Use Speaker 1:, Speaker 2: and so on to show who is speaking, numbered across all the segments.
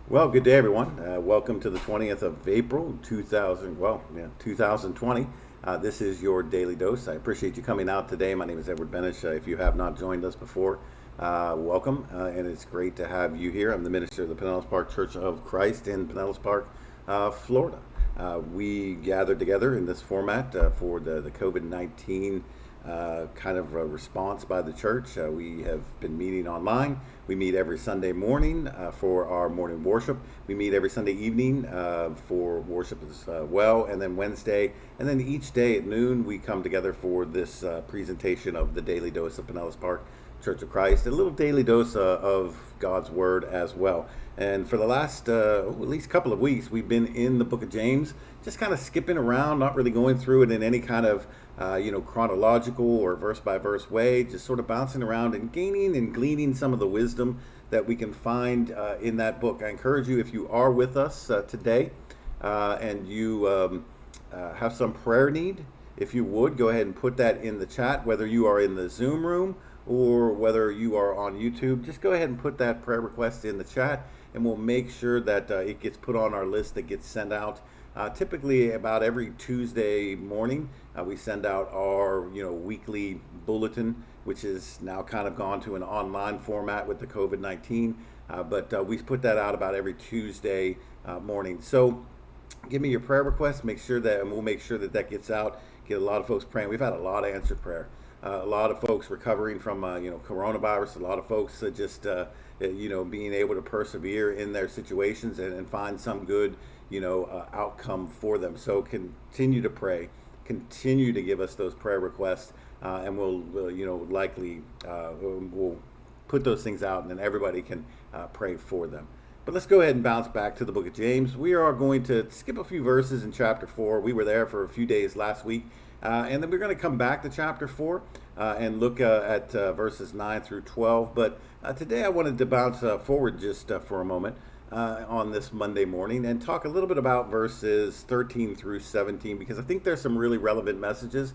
Speaker 1: Well, good day, everyone. Welcome to the 20th of April, 2020. This is your daily dose. I appreciate you coming out today. My name is Edward Benish. If you have not joined us before, welcome, and it's great to have you here. I'm the minister of the Pinellas Park Church of Christ in Pinellas Park, Florida. We gathered together in this format for the COVID-19 kind of a response by the church. We have been meeting online. We meet every Sunday morning for our morning worship. We meet every Sunday evening for worship as well, and then Wednesday, and then each day at noon we come together for this presentation of the Daily Dose of Pinellas Park Church of Christ, a little daily dose of God's Word as well. And for the last at least couple of weeks, we've been in the book of James, just kind of skipping around, not really going through it in any kind of chronological or verse by verse way, just sort of bouncing around and gaining and gleaning some of the wisdom that we can find in that book. I encourage you, if you are with us today and you have some prayer need, if you would, go ahead and put that in the chat, whether you are in the Zoom room or whether you are on YouTube. Just go ahead and put that prayer request in the chat, and we'll make sure that it gets put on our list that gets sent out. Typically, about every Tuesday morning, we send out our weekly bulletin, which is now kind of gone to an online format with the COVID-19. But we put that out about every Tuesday morning. So give me your prayer requests. Make sure that, and we'll make sure that that gets out. Get a lot of folks praying. We've had a lot of answered prayer. A lot of folks recovering from coronavirus. A lot of folks just being able to persevere in their situations and find some good outcome for them. So continue to pray, continue to give us those prayer requests, and we'll likely we'll put those things out, and then everybody can pray for them. But let's go ahead and bounce back to the book of James. We are going to skip a few verses in chapter 4. We were there for a few days last week. And then we're going to come back to chapter 4 and look at verses 9 through 12. But today I wanted to bounce forward just for a moment on this Monday morning and talk a little bit about verses 13 through 17, because I think there's some really relevant messages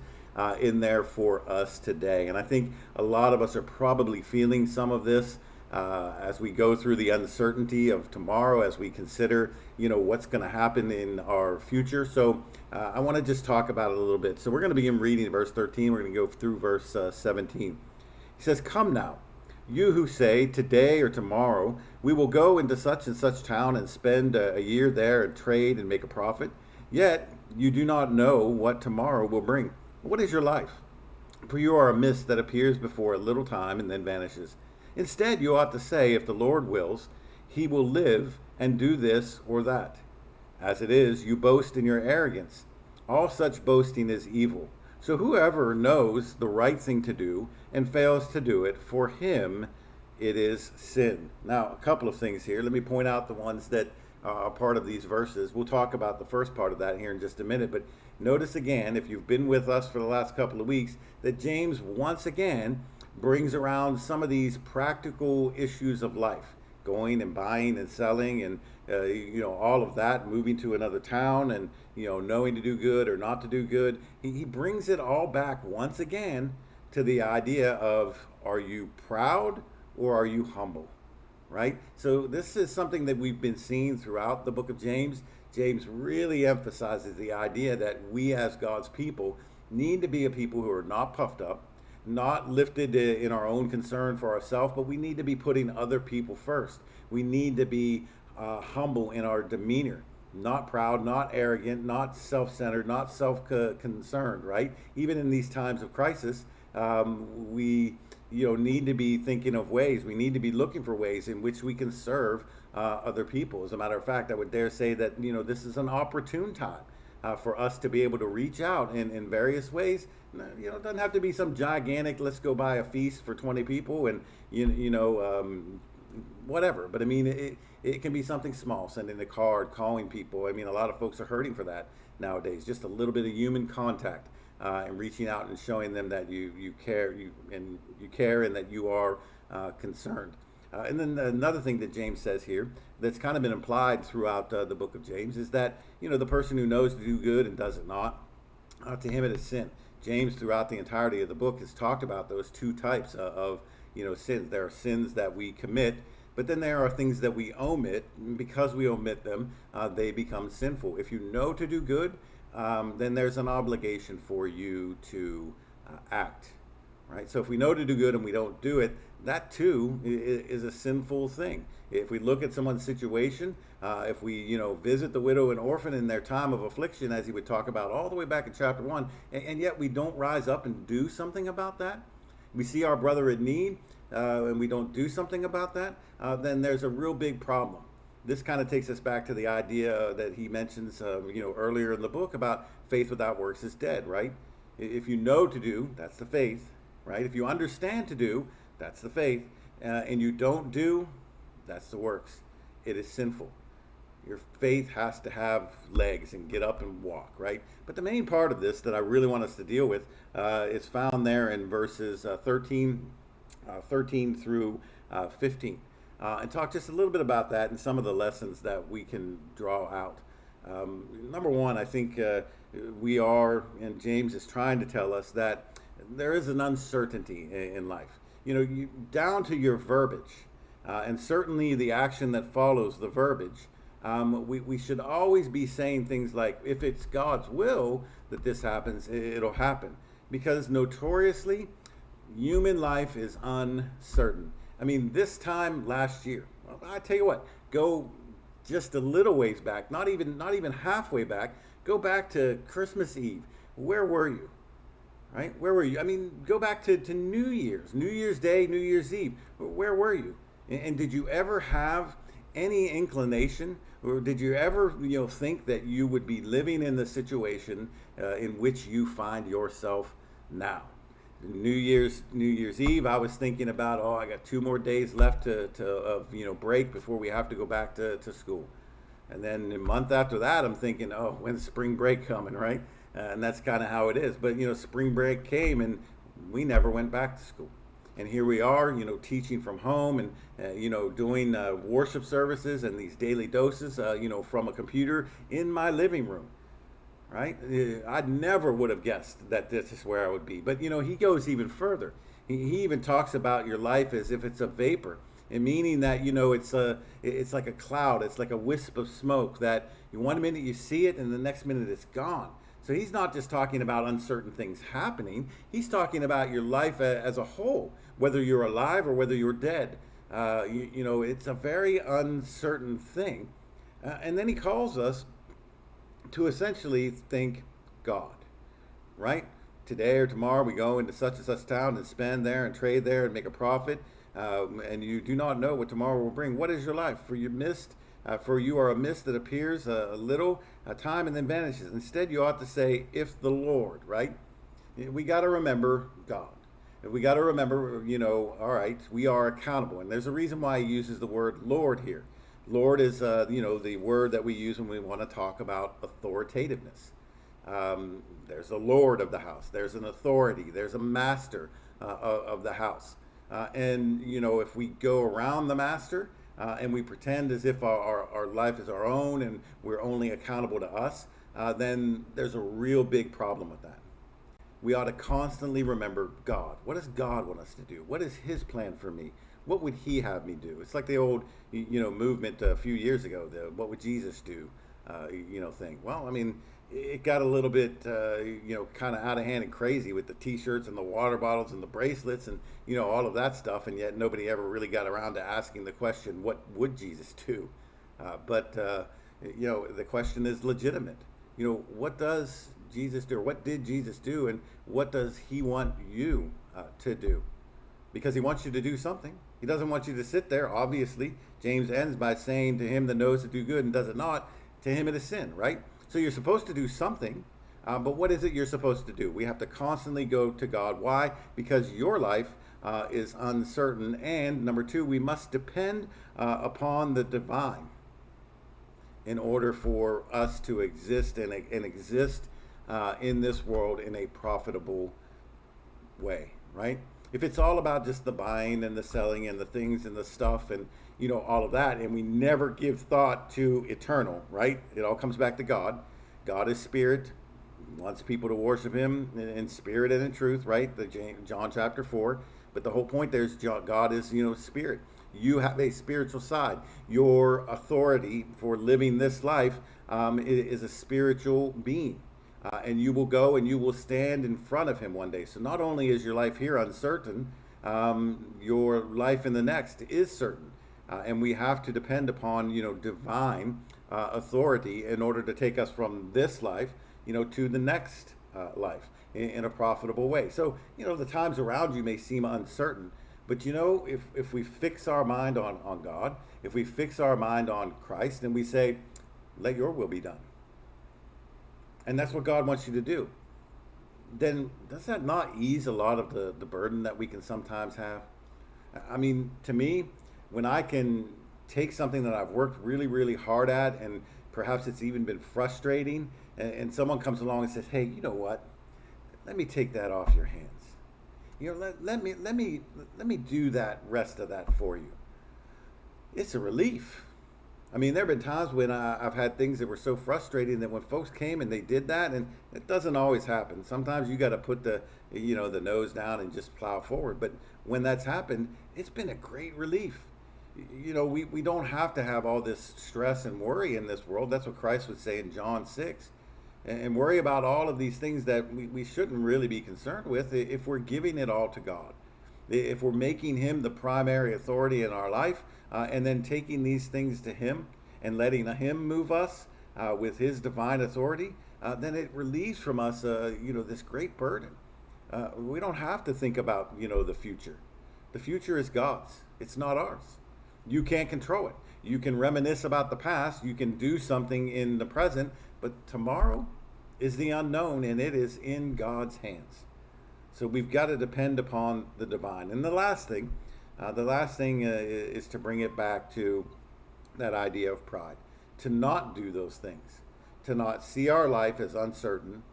Speaker 1: in there for us today. And I think a lot of us are probably feeling some of this as we go through the uncertainty of tomorrow, as we consider, what's going to happen in our future. So I want to just talk about it a little bit. So we're going to begin reading verse 13. We're going to go through verse 17. He says, "Come now, you who say, today or tomorrow, we will go into such and such town and spend a year there and trade and make a profit. Yet you do not know what tomorrow will bring. What is your life? For you are a mist that appears before a little time and then vanishes. Instead, you ought to say, if the Lord wills, he will live and do this or that. As it is, you boast in your arrogance. All such boasting is evil. So whoever knows the right thing to do and fails to do it, for him it is sin." Now, a couple of things here. Let me point out the ones that are part of these verses. We'll talk about the first part of that here in just a minute. But notice again, if you've been with us for the last couple of weeks, that James once again brings around some of these practical issues of life, going and buying and selling and all of that, moving to another town and knowing to do good or not to do good. He brings it all back once again to the idea of, are you proud or are you humble? Right? So this is something that we've been seeing throughout the book of James. James really emphasizes the idea that we as God's people need to be a people who are not puffed up, not lifted in our own concern for ourselves, but we need to be putting other people first. We need to be humble in our demeanor, not proud, not arrogant, not self-centered, not self-concerned, right? Even in these times of crisis, we need to be thinking of ways. We need to be looking for ways in which we can serve other people. As a matter of fact, I would dare say that this is an opportune time for us to be able to reach out in various ways. It doesn't have to be some gigantic, let's go buy a feast for 20 people and whatever. But I mean, it can be something small, sending a card, calling people. I mean, a lot of folks are hurting for that nowadays. Just a little bit of human contact and reaching out and showing them that you care, and that you are concerned. And then another thing that James says here that's kind of been implied throughout the book of James is that, the person who knows to do good and does it not, to him it is sin. James, throughout the entirety of the book, has talked about those two types of sins. There are sins that we commit, But then there are things that we omit, and because we omit them, they become sinful. If you know to do good, then there's an obligation for you to act, right? So if we know to do good and we don't do it, that too is a sinful thing. If we look at someone's situation, if we visit the widow and orphan in their time of affliction, as he would talk about all the way back in chapter 1, and yet we don't rise up and do something about that, we see our brother in need, and we don't do something about that, then there's a real big problem. This kind of takes us back to the idea that he mentions, earlier in the book about faith without works is dead, right? If you know to do, that's the faith, right? If you understand to do, that's the faith, and you don't do, that's the works. It is sinful. Your faith has to have legs and get up and walk, right? But the main part of this that I really want us to deal with is found there in verses 13 through 15. And talk just a little bit about that and some of the lessons that we can draw out. Number one, I think we are, and James is trying to tell us that there is an uncertainty in life. Down to your verbiage, and certainly the action that follows the verbiage. We should always be saying things like, if it's God's will that this happens, it'll happen. Because notoriously, human life is uncertain. I mean, this time last year, I tell you what, go just a little ways back, not even halfway back, go back to Christmas Eve. Where were you? Right? Where were you? I mean, go back to New Year's Day, New Year's Eve. Where were you? And did you ever have any inclination, or did you ever think that you would be living in the situation in which you find yourself now? New Year's Eve, I was thinking about, I got 2 more days left of break before we have to go back to school. And then a month after that, I'm thinking, when's spring break coming, right? And that's kind of how it is. But spring break came and we never went back to school. And here we are, teaching from home and doing worship services and these daily doses, from a computer in my living room. Right? I never would have guessed that this is where I would be. But, he goes even further. He even talks about your life as if it's a vapor, and meaning that, it's like a cloud. It's like a wisp of smoke that one minute you see it and the next minute it's gone. So he's not just talking about uncertain things happening. He's talking about your life as a whole, whether you're alive or whether you're dead. It's a very uncertain thing. And then he calls us to essentially think God, right? Today or tomorrow we go into such and such town and spend there and trade there and make a profit, and you do not know what tomorrow will bring. What is your life? For you are a mist that appears a little time and then vanishes. Instead, you ought to say, if the Lord, right? We got to remember God. We got to remember, all right, we are accountable. And there's a reason why he uses the word Lord here. Lord is, the word that we use when we want to talk about authoritativeness. There's a Lord of the house. There's an authority. There's a master of the house. And if we go around the master and we pretend as if our life is our own and we're only accountable to us, then there's a real big problem with that. We ought to constantly remember God. What does God want us to do? What is his plan for me? What would he have me do? It's like the old, movement a few years ago, the what would Jesus do, thing. Well, I mean, it got a little bit, kind of out of hand and crazy with the T-shirts and the water bottles and the bracelets and, all of that stuff. And yet nobody ever really got around to asking the question, what would Jesus do? But the question is legitimate. What does Jesus do? Or what did Jesus do? And what does he want you to do? Because he wants you to do something. He doesn't want you to sit there, obviously. James ends by saying to him that knows to do good and does it not, to him it is sin, right? So you're supposed to do something, but what is it you're supposed to do? We have to constantly go to God. Why? Because your life is uncertain. And number 2, we must depend upon the divine in order for us to exist and exist in this world in a profitable way, right? If it's all about just the buying and the selling and the things and the stuff and all of that, and we never give thought to eternal, right? It all comes back to God. God is spirit, wants people to worship him in spirit and in truth, right? John chapter 4. But the whole point there is God is spirit. You have a spiritual side. Your authority for living this life is a spiritual being. And you will go and you will stand in front of him one day. So not only is your life here uncertain, your life in the next is certain. And we have to depend upon, divine authority in order to take us from this life, to the next life in a profitable way. So, the times around you may seem uncertain, but if we fix our mind on God, if we fix our mind on Christ, and we say, let your will be done, and that's what God wants you to do, then does that not ease a lot of the burden that we can sometimes have? I mean, to me, when I can take something that I've worked really, really hard at, and perhaps it's even been frustrating, and someone comes along and says, hey, you know what? Let me take that off your hands. Let me do that rest of that for you. It's a relief. I mean, there have been times when I've had things that were so frustrating that when folks came and they did that, and it doesn't always happen. Sometimes you got to put the nose down and just plow forward. But when that's happened, it's been a great relief. We don't have to have all this stress and worry in this world. That's what Christ would say in John 6. And worry about all of these things that we shouldn't really be concerned with if we're giving it all to God. If we're making him the primary authority in our life, and then taking these things to him and letting him move us with his divine authority, then it relieves from us, this great burden. We don't have to think about, the future. The future is God's. It's not ours. You can't control it. You can reminisce about the past. You can do something in the present, but tomorrow is the unknown, and it is in God's hands. So we've got to depend upon the divine. And the last thing is to bring it back to that idea of pride, to not do those things, to not see our life as uncertain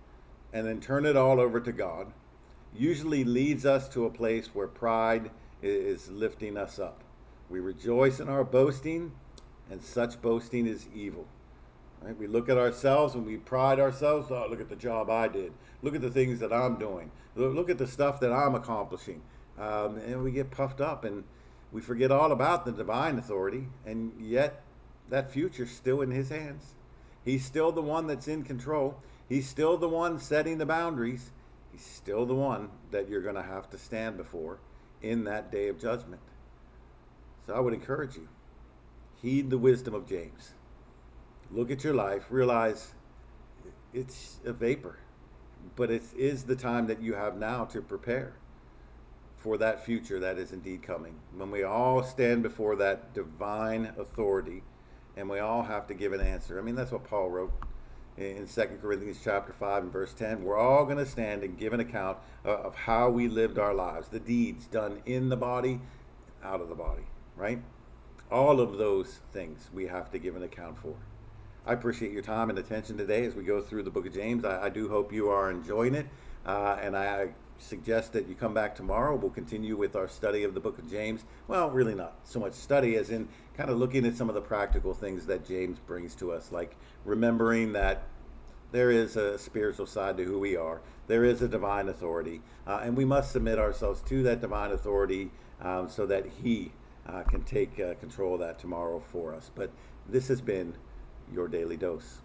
Speaker 1: and then turn it all over to God, usually leads us to a place where pride is lifting us up. We rejoice in our boasting, and such boasting is evil. Right? We look at ourselves and we pride ourselves. Oh, look at the job I did. Look at the things that I'm doing. Look at the stuff that I'm accomplishing. And we get puffed up and we forget all about the divine authority. And yet that future's still in his hands. He's still the one that's in control. He's still the one setting the boundaries. He's still the one that you're going to have to stand before in that day of judgment. So I would encourage you, heed the wisdom of James. Look at your life, realize it's a vapor, but it is the time that you have now to prepare for that future that is indeed coming. When we all stand before that divine authority, and we all have to give an answer. I mean, that's what Paul wrote in 2 Corinthians chapter 5 and verse 10. We're all going to stand and give an account of how we lived our lives, the deeds done in the body, out of the body, right? All of those things we have to give an account for. I appreciate your time and attention today as we go through the book of James. I do hope you are enjoying it, and I suggest that you come back tomorrow. We'll continue with our study of the book of James. Well, really not so much study as in kind of looking at some of the practical things that James brings to us, like remembering that there is a spiritual side to who we are. There is a divine authority, and we must submit ourselves to that divine authority so that he can take control of that tomorrow for us. But this has been your Daily Dose.